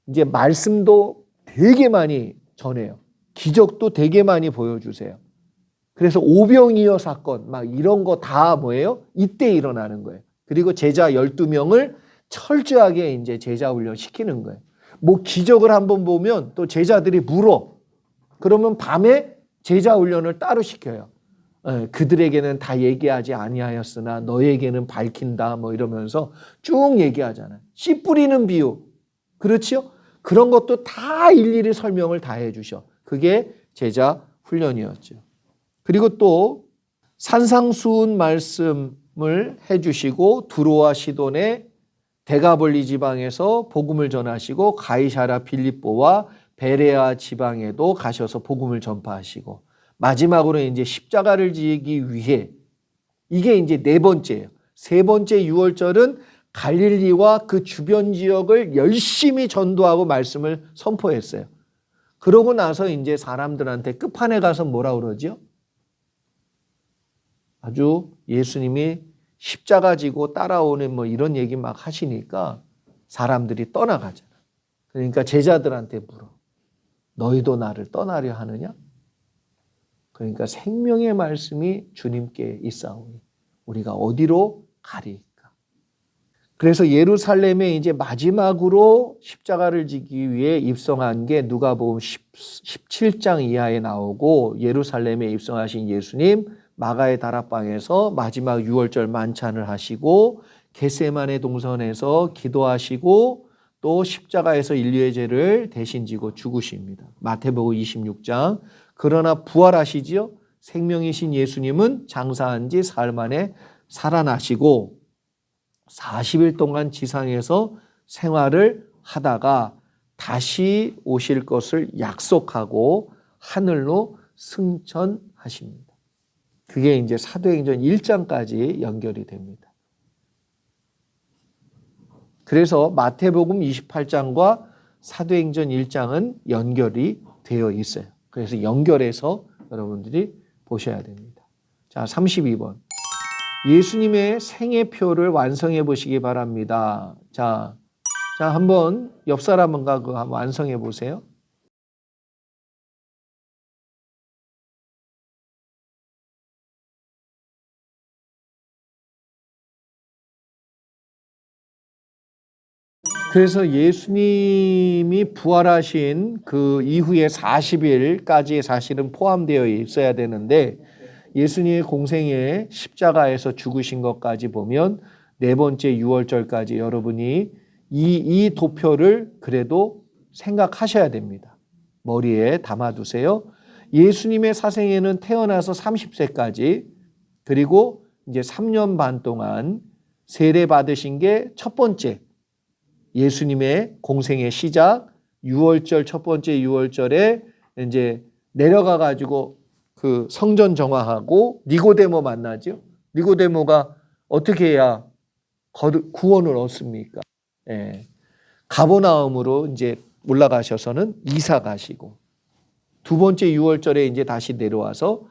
이제 말씀도 되게 많이 전해요. 기적도 되게 많이 보여주세요. 그래서 오병이어 사건 막 이런 거 다 뭐예요? 이때 일어나는 거예요. 그리고 제자 12명을 철저하게 이제 제자 훈련 시키는 거예요. 뭐 기적을 한번 보면 또 제자들이 물어. 그러면 밤에 제자 훈련을 따로 시켜요. 그들에게는 다 얘기하지 아니하였으나 너에게는 밝힌다 뭐 이러면서 쭉 얘기하잖아요. 씨 뿌리는 비유. 그렇지요? 그런 것도 다 일일이 설명을 다 해주셔. 그게 제자 훈련이었죠. 그리고 또 산상수훈 말씀을 해주시고 두로와 시돈의 데가볼리 지방에서 복음을 전하시고 가이사랴 빌립보와 베레아 지방에도 가셔서 복음을 전파하시고 마지막으로 이제 십자가를 지기 위해 이게 이제 네 번째예요. 세 번째 유월절은 갈릴리와 그 주변 지역을 열심히 전도하고 말씀을 선포했어요. 그러고 나서 이제 사람들한테 끝판에 가서 뭐라 그러죠? 아주 예수님이 십자가 지고 따라오는 뭐 이런 얘기 막 하시니까 사람들이 떠나가잖아. 그러니까 제자들한테 물어. 너희도 나를 떠나려 하느냐? 그러니까 생명의 말씀이 주님께 있사오니 우리가 어디로 가리까? 그래서 예루살렘에 이제 마지막으로 십자가를 지기 위해 입성한 게 누가복음 17장 이하에 나오고 예루살렘에 입성하신 예수님 마가의 다락방에서 마지막 유월절 만찬을 하시고 겟세마네 동산에서 기도하시고 또 십자가에서 인류의 죄를 대신 지고 죽으십니다. 마태복음 26장. 그러나 부활하시지요. 생명이신 예수님은 장사한 지 사흘 만에 살아나시고 40일 동안 지상에서 생활을 하다가 다시 오실 것을 약속하고 하늘로 승천하십니다. 그게 이제 사도행전 1장까지 연결이 됩니다. 그래서 마태복음 28장과 사도행전 1장은 연결이 되어 있어요. 그래서 연결해서 여러분들이 보셔야 됩니다. 자, 32번. 예수님의 생애표를 완성해 보시기 바랍니다. 자, 한번 옆 사람과 그 한번 완성해 보세요. 그래서 예수님이 부활하신 그 이후에 40일까지 사실은 포함되어 있어야 되는데 예수님의 공생에 십자가에서 죽으신 것까지 보면 네 번째 유월절까지 여러분이 이 도표를 그래도 생각하셔야 됩니다. 머리에 담아두세요. 예수님의 사생에는 태어나서 30세까지 그리고 이제 3년 반 동안 세례 받으신 게 첫 번째 예수님의 공생의 시작 유월절 첫 번째 유월절에 이제 내려가 가지고 그 성전 정화하고 니고데모 만나죠. 니고데모가 어떻게 해야 구원을 얻습니까? 예. 가버나움으로 이제 올라가셔서는 이사 가시고 두 번째 유월절에 이제 다시 내려와서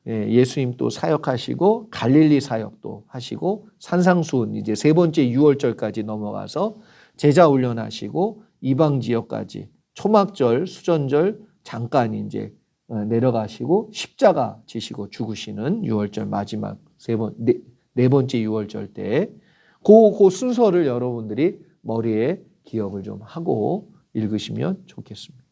예수님 또 사역하시고 갈릴리 사역도 하시고 산상수훈 이제 세 번째 유월절까지 넘어가서 제자 훈련하시고 이방 지역까지 초막절 수전절 잠깐 이제 내려가시고 십자가 지시고 죽으시는 유월절 마지막 네 번째 유월절 때 그 순서를 여러분들이 머리에 기억을 좀 하고 읽으시면 좋겠습니다.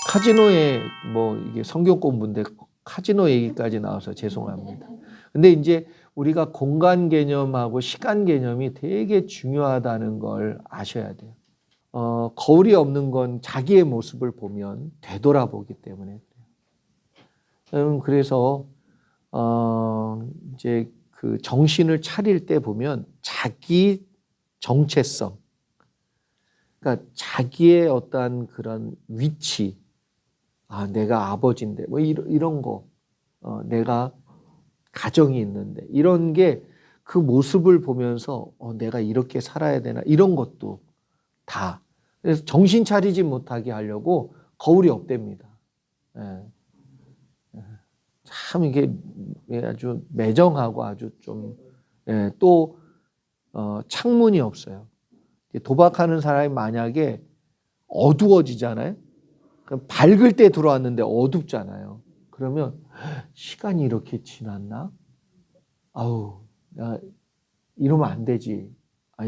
카지노에 뭐 이게 성경 공부인데 카지노 얘기까지 나와서 죄송합니다. 근데 이제 우리가 공간 개념하고 시간 개념이 되게 중요하다는 걸 아셔야 돼요. 거울이 없는 건 자기의 모습을 보면 되돌아보기 때문에 그래요. 그래서 이제 그 정신을 차릴 때 보면 자기 정체성, 그러니까 자기의 어떤 그런 위치, 내가 아버지인데 뭐 이런 거, 내가 가정이 있는데 이런 게 그 모습을 보면서 내가 이렇게 살아야 되나 이런 것도 다. 그래서 정신 차리지 못하게 하려고 거울이 없답니다. 참 이게 아주 매정하고 아주 좀 또 창문이 없어요. 도박하는 사람이 만약에 어두워지잖아요. 그럼 밝을 때 들어왔는데 어둡잖아요. 그러면 시간이 이렇게 지났나? 아우, 이러면 안 되지.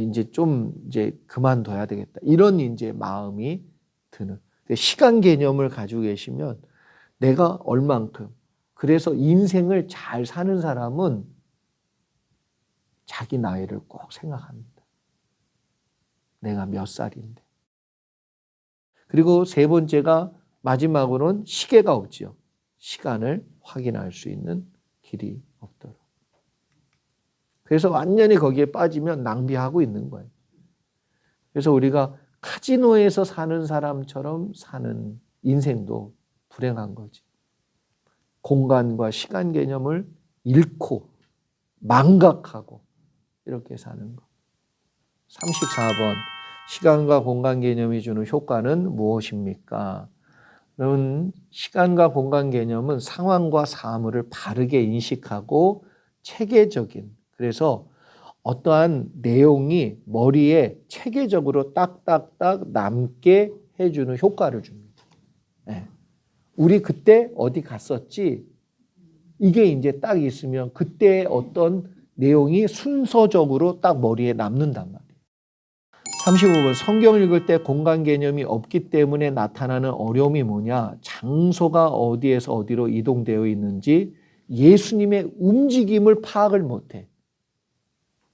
이제 좀 이제 그만둬야 되겠다. 이런 이제 마음이 드는. 시간 개념을 가지고 계시면 내가 얼만큼. 그래서 인생을 잘 사는 사람은 자기 나이를 꼭 생각합니다. 내가 몇 살인데. 그리고 세 번째가 마지막으로는 시계가 없지요. 시간을 확인할 수 있는 길이 없도록. 그래서 완전히 거기에 빠지면 낭비하고 있는 거예요. 그래서 우리가 카지노에서 사는 사람처럼 사는 인생도 불행한 거지. 공간과 시간 개념을 잃고 망각하고 이렇게 사는 거. 34번. 시간과 공간 개념이 주는 효과는 무엇입니까? 여러분, 시간과 공간 개념은 상황과 사물을 바르게 인식하고 체계적인, 그래서 어떠한 내용이 머리에 체계적으로 딱딱딱 남게 해주는 효과를 줍니다. 네. 우리 그때 어디 갔었지? 이게 이제 딱 있으면 그때 어떤 내용이 순서적으로 딱 머리에 남는단 말이에요. 35번. 성경을 읽을 때 공간 개념이 없기 때문에 나타나는 어려움이 뭐냐? 장소가 어디에서 어디로 이동되어 있는지 예수님의 움직임을 파악을 못해.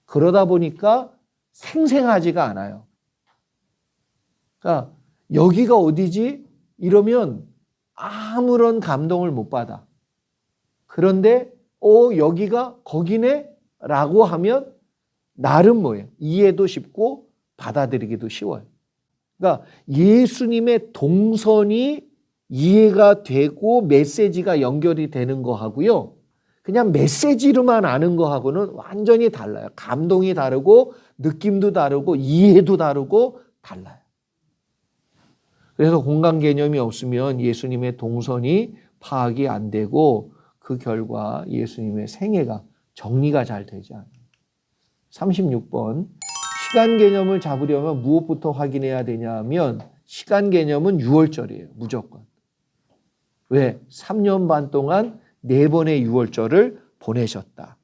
그러다 보니까 생생하지가 않아요. 그러니까 여기가 어디지? 이러면 아무런 감동을 못 받아. 그런데 여기가 거기네? 라고 하면 나름 뭐예요? 이해도 쉽고 받아들이기도 쉬워요. 그러니까 예수님의 동선이 이해가 되고 메시지가 연결이 되는 거하고요. 그냥 메시지로만 아는 거하고는 완전히 달라요. 감동이 다르고 느낌도 다르고 이해도 다르고 달라요. 그래서 공간 개념이 없으면 예수님의 동선이 파악이 안 되고 그 결과 예수님의 생애가 정리가 잘 되지 않아요. 36번. 시간 개념을 잡으려면 무엇부터 확인해야 되냐 하면 시간 개념은 유월절이에요. 무조건. 왜? 3년 반 동안 4번의 유월절을 보내셨다.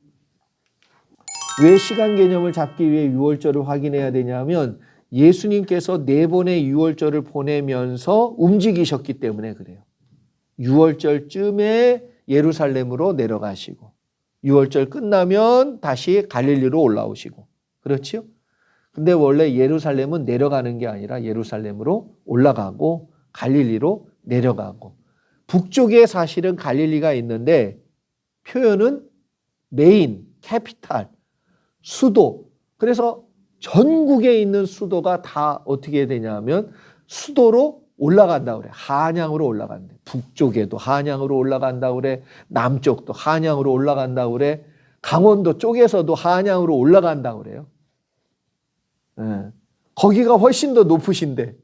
왜 시간 개념을 잡기 위해 유월절을 확인해야 되냐면 예수님께서 4번의 유월절을 보내면서 움직이셨기 때문에 그래요. 유월절쯤에 예루살렘으로 내려가시고 유월절 끝나면 다시 갈릴리로 올라오시고 그렇죠? 근데 원래 예루살렘은 내려가는 게 아니라 예루살렘으로 올라가고 갈릴리로 내려가고 북쪽에 사실은 갈릴리가 있는데 표현은 메인, 캐피탈, 수도. 그래서 전국에 있는 수도가 다 어떻게 되냐면 수도로 올라간다 그래. 한양으로 올라간대. 북쪽에도 한양으로 올라간다 그래. 남쪽도 한양으로 올라간다 그래. 강원도 쪽에서도 한양으로 올라간다 그래요. 네. 거기가 훨씬 더 높으신데.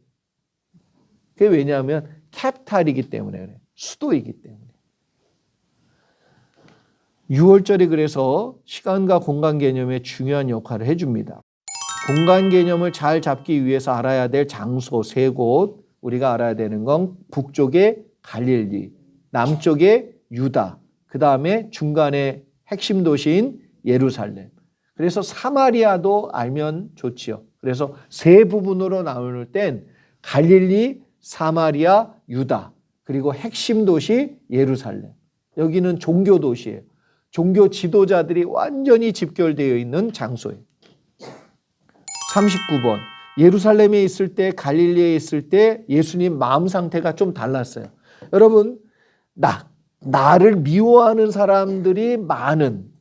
그게 왜냐하면 캐피탈이기 때문에 그래. 수도이기 때문에. 유월절이 그래서 시간과 공간 개념에 중요한 역할을 해줍니다. 공간 개념을 잘 잡기 위해서 알아야 될 장소 3곳. 우리가 알아야 되는 건 북쪽의 갈릴리, 남쪽의 유다, 그 다음에 중간에 핵심 도시인 예루살렘. 그래서 사마리아도 알면 좋지요. 그래서 3부분으로 나눌 땐 갈릴리, 사마리아, 유다, 그리고 핵심 도시 예루살렘. 여기는 종교 도시예요. 종교 지도자들이 완전히 집결되어 있는 장소예요. 39번. 예루살렘에 있을 때, 갈릴리에 있을 때 예수님 마음 상태가 좀 달랐어요. 여러분, 나를 미워하는 사람들이 많은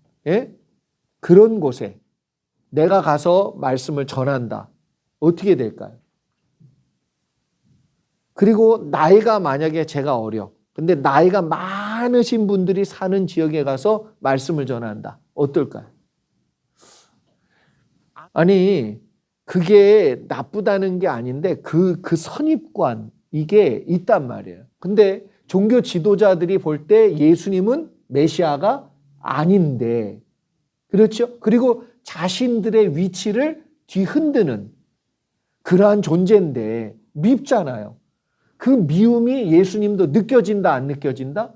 그런 곳에 내가 가서 말씀을 전한다. 어떻게 될까요? 그리고 나이가 만약에 제가 어려. 근데 나이가 많으신 분들이 사는 지역에 가서 말씀을 전한다. 어떨까요? 아니, 그게 나쁘다는 게 아닌데 그 선입관 이게 있단 말이에요. 근데 종교 지도자들이 볼 때 예수님은 메시아가 아닌데 그렇죠? 그리고 자신들의 위치를 뒤흔드는 그러한 존재인데 밉잖아요. 그 미움이 예수님도 느껴진다 안 느껴진다?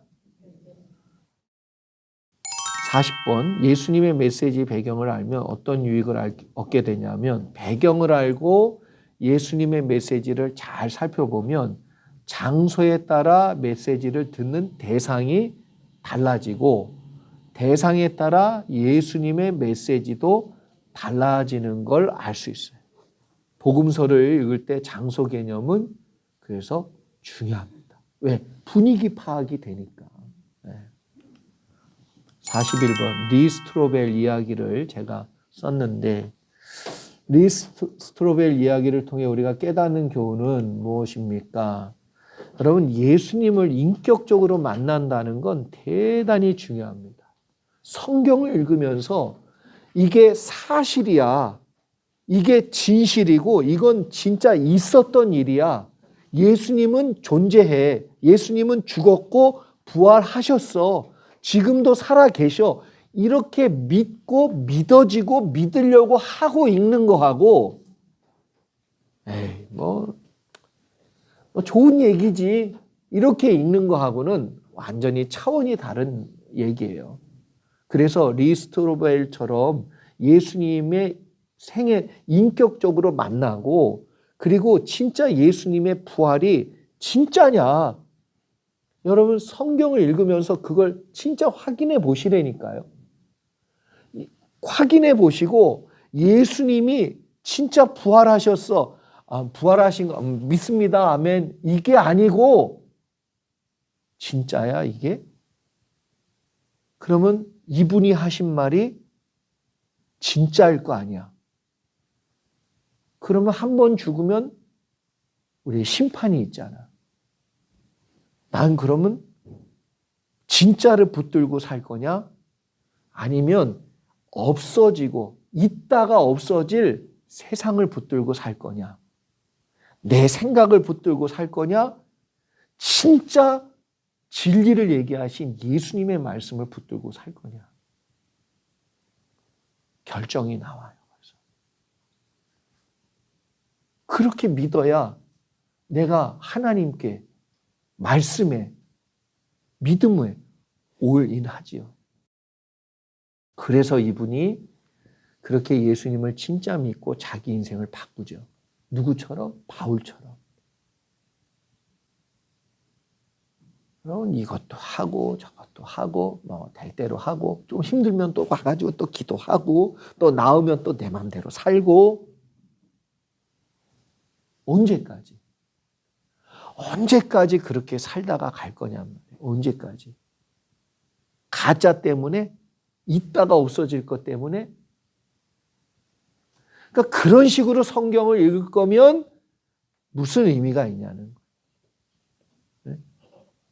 40번. 예수님의 메시지 배경을 알면 어떤 유익을 얻게 되냐면 배경을 알고 예수님의 메시지를 잘 살펴보면 장소에 따라 메시지를 듣는 대상이 달라지고 대상에 따라 예수님의 메시지도 달라지는 걸 알 수 있어요. 복음서를 읽을 때 장소 개념은 그래서 중요합니다. 왜? 분위기 파악이 되니까. 41번 리 스트로벨 이야기를 제가 썼는데, 리 스트로벨 이야기를 통해 우리가 깨닫는 교훈은 무엇입니까? 여러분, 예수님을 인격적으로 만난다는 건 대단히 중요합니다. 성경을 읽으면서 이게 사실이야, 이게 진실이고 이건 진짜 있었던 일이야, 예수님은 존재해, 예수님은 죽었고 부활하셨어, 지금도 살아 계셔, 이렇게 믿고 믿어지고 믿으려고 하고 읽는 거하고, 에이 뭐 좋은 얘기지 이렇게 읽는 거하고는 완전히 차원이 다른 얘기예요. 그래서 리스트로벨처럼 예수님의 생애 인격적으로 만나고, 그리고 진짜 예수님의 부활이 진짜냐, 여러분 성경을 읽으면서 그걸 진짜 확인해 보시라니까요. 확인해 보시고 예수님이 진짜 부활하셨어, 부활하신 거 믿습니다, 아멘, 이게 아니고 진짜야 이게? 그러면 이분이 하신 말이 진짜일 거 아니야. 그러면 한 번 죽으면 우리 심판이 있잖아. 난 그러면 진짜를 붙들고 살 거냐? 아니면 없어지고 있다가 없어질 세상을 붙들고 살 거냐? 내 생각을 붙들고 살 거냐? 진짜 진리를 얘기하신 예수님의 말씀을 붙들고 살 거냐? 결정이 나와요. 그렇게 믿어야 내가 하나님께, 말씀에, 믿음에 올인하지요. 그래서 이분이 그렇게 예수님을 진짜 믿고 자기 인생을 바꾸죠. 누구처럼? 바울처럼. 그럼 이것도 하고 저것도 하고 될 대로 하고, 좀 힘들면 또 와가지고 또 기도하고, 또 나으면 또 내 맘대로 살고. 언제까지 그렇게 살다가 갈 거냔 말이에요. 언제까지? 가짜 때문에, 있다가 없어질 것 때문에. 그러니까 그런 식으로 성경을 읽을 거면 무슨 의미가 있냐는 거예요.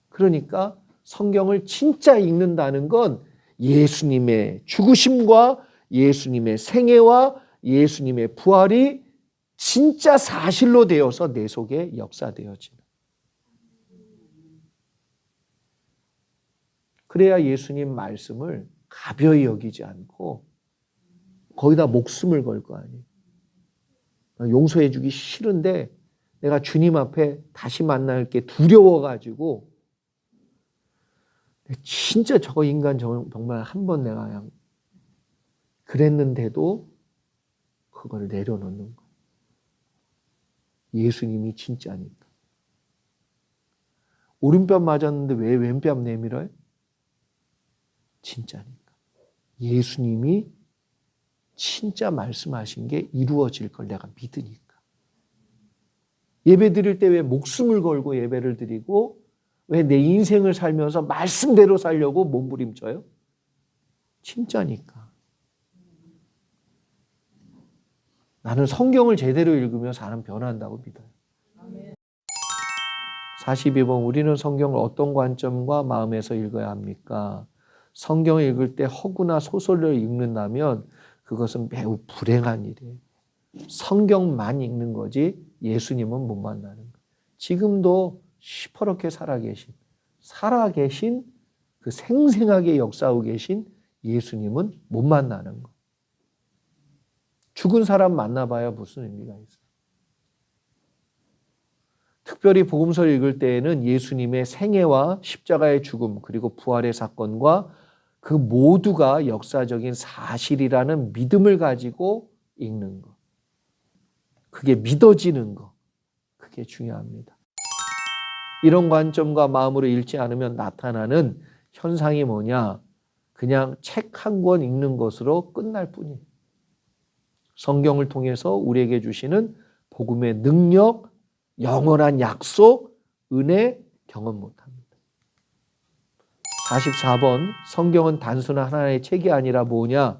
그러니까 성경을 진짜 읽는다는 건 예수님의 죽으심과 예수님의 생애와 예수님의 부활이 진짜 사실로 되어서 내 속에 역사되어지는. 그래야 예수님 말씀을 가벼이 여기지 않고 거기다 목숨을 걸 거 아니에요. 용서해 주기 싫은데 내가 주님 앞에 다시 만날 게 두려워가지고, 진짜 저 인간 정말 한 번 내가 그냥 그랬는데도 그걸 내려놓는 거예요. 예수님이 진짜니까. 오른뺨 맞았는데 왜 왼뺨 내밀어요? 진짜니까. 예수님이 진짜 말씀하신 게 이루어질 걸 내가 믿으니까. 예배 드릴 때 왜 목숨을 걸고 예배를 드리고, 왜 내 인생을 살면서 말씀대로 살려고 몸부림쳐요? 진짜니까. 나는 성경을 제대로 읽으면 사람 변한다고 믿어요. 42번 우리는 성경을 어떤 관점과 마음에서 읽어야 합니까? 성경을 읽을 때 허구나 소설을 읽는다면 그것은 매우 불행한 일이에요. 성경만 읽는 거지 예수님은 못 만나는 거예요. 지금도 시퍼렇게 살아계신 그 생생하게 역사하고 계신 예수님은 못 만나는 거예요. 죽은 사람 만나봐야 무슨 의미가 있어요. 특별히 복음서를 읽을 때에는 예수님의 생애와 십자가의 죽음 그리고 부활의 사건과 그 모두가 역사적인 사실이라는 믿음을 가지고 읽는 것. 그게 믿어지는 것. 그게 중요합니다. 이런 관점과 마음으로 읽지 않으면 나타나는 현상이 뭐냐? 그냥 책 한 권 읽는 것으로 끝날 뿐이에요. 성경을 통해서 우리에게 주시는 복음의 능력, 영원한 약속, 은혜 경험 못합니다. 44번 성경은 단순한 하나의 책이 아니라 뭐냐?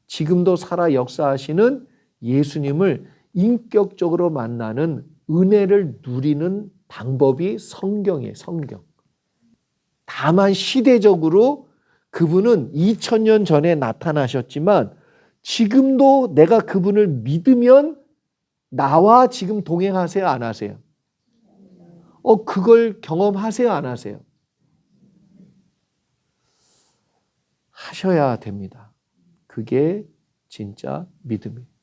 지금도 살아 역사하시는 예수님을 인격적으로 만나는 은혜를 누리는 방법이 성경이에요. 성경. 다만 시대적으로 그분은 2000년 전에 나타나셨지만 지금도 내가 그분을 믿으면 나와 지금 동행하세요? 안 하세요? 그걸 경험하세요? 안 하세요? 하셔야 됩니다. 그게 진짜 믿음이에요.